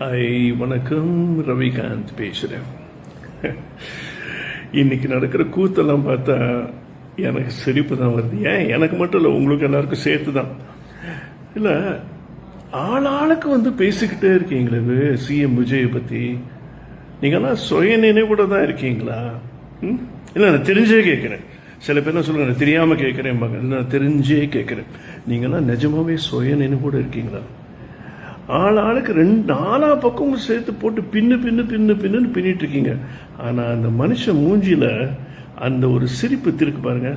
Hi, வணக்கம். ரவிகாந்த் பேசுகிறேன். இன்னைக்கு நடக்கிற கூத்தெல்லாம் பார்த்தா எனக்கு சிரிப்பு தான் வருது. ஏன் எனக்கு மட்டும் இல்லை, உங்களுக்கு எல்லாருக்கும் சேர்த்து தான். இல்லை, ஆளாளுக்கு பேசிக்கிட்டே இருக்கீங்களே சிஎம் விஜயை பற்றி. நீங்கள்லாம் சுய நினைவோட தான் இருக்கீங்களா? இல்லை, நான் தெரிஞ்சே கேட்குறேன். சில பேர்லாம் சொல்லுங்க, நான் தெரியாமல் கேட்குறேன். நான் தெரிஞ்சே கேட்குறேன். நீங்கள்லாம் நிஜமாவே சுய நினைவோட இருக்கீங்களா? ஆளுக்கு நாலா பக்கமும் சேர்த்து போட்டு பின்னுன்னு பின்னிட்டு இருக்கீங்க. ஆனா அந்த மனுஷன் மூஞ்சில அந்த ஒரு சிரிப்பு திருக்கு பாருங்க.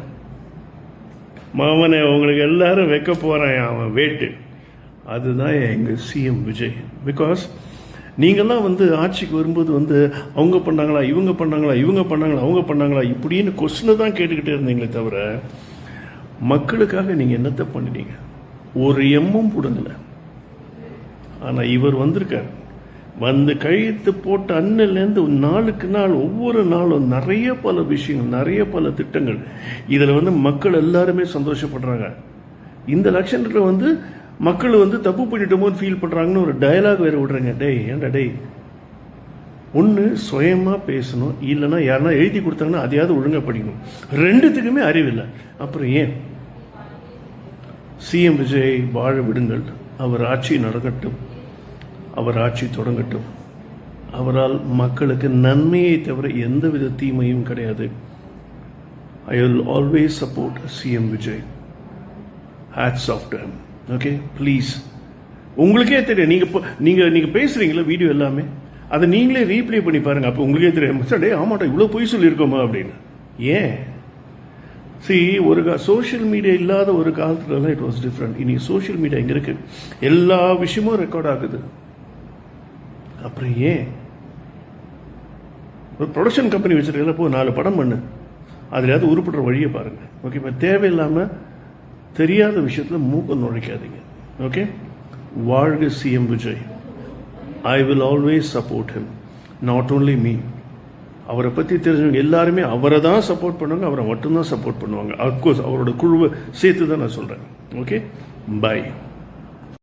மாமனை உங்களுக்கு எல்லாரும் வைக்க போறான் அவன் வேட்டு. அதுதான் எங்க சிஎம் விஜய். பிகாஸ் நீங்கெல்லாம் ஆட்சிக்கு வரும்போது அவங்க பண்ணாங்களா, இவங்க பண்ணாங்களா, அவங்க பண்ணாங்களா இப்படின்னு கொஸ்டினை தான் கேட்டுக்கிட்டே இருந்தீங்களே தவிர மக்களுக்காக நீங்க என்னத்தை பண்ணினீங்க? ஒரு எம்மும் போடுங்கல. ஆனால் இவர் வந்திருக்கார். கழித்து போட்ட அண்ணிலேருந்து நாளுக்கு நாள் ஒவ்வொரு நாளும் நிறைய பல விஷயங்கள், நிறைய பல திட்டங்கள். இதில் மக்கள் எல்லாருமே சந்தோஷப்படுறாங்க. இந்த எலெக்ஷனில் மக்கள் தப்பு பண்ணிட்டோமோ ஃபீல் பண்ணுறாங்கன்னு ஒரு டயலாக் வேறு விடுறாங்க. ஏன்டா ஒன்று சுயமாக பேசணும், இல்லைன்னா யாருன்னா எழுதி கொடுத்தாங்கன்னா அதையாவது ஒழுங்காக படிக்கணும். ரெண்டுத்துக்குமே அறிவில்லை. அப்புறம் ஏன்? சிஎம் விஜய் வாழ விடுங்கள். அவர் ஆட்சி நடக்கட்டும், அவர் ஆட்சி தொடங்கட்டும். அவரால் மக்களுக்கு நன்மையை தவிர எந்தவித தீமையும் கிடையாது. I will always support CM Vijay. Hats off to him. Okay, please. உங்களுக்கே தெரியும், நீங்க பேசுறீங்களா வீடியோ எல்லாமே, அதை நீங்களே ரீப்ளே பண்ணி பாருங்க. அப்போ உங்களுக்கே தெரியும், ஆமாட்டா இவ்வளோ பொய் சொல்லியிருக்கோமா அப்படின்னு. ஏன்? ஒரு சோஷியல் மீடியா இல்லாத ஒரு காலத்துலலாம் இட் வாஸ் டிஃப்ரெண்ட். இன்னைக்கு சோஷியல் மீடியா எங்க இருக்கு, எல்லா விஷயமும் ரெக்கார்ட் ஆகுது. அப்புறம் ஏன் ஒரு ப்ரொடக்ஷன் கம்பெனி வச்சிருக்கல, போ 4 படம் பண்ணு, அதுலயாவது உருப்படுற வழியை பாருங்க. ஓகே, இப்போ தேவையில்லாம தெரியாத விஷயத்துல மூக்க நுழைக்காதீங்க. ஓகே, வாழ்க CM Vijay. I will always support him, not only me. அவரை பற்றி தெரிஞ்சவங்க எல்லாருமே அவரை தான் சப்போர்ட் பண்ணுவாங்க, அவரை மட்டும்தான் சப்போர்ட் பண்ணுவாங்க. அஃப்கோர்ஸ் அவரோட குழுவை சேர்த்து தான் நான் சொல்கிறேன். Okay, by.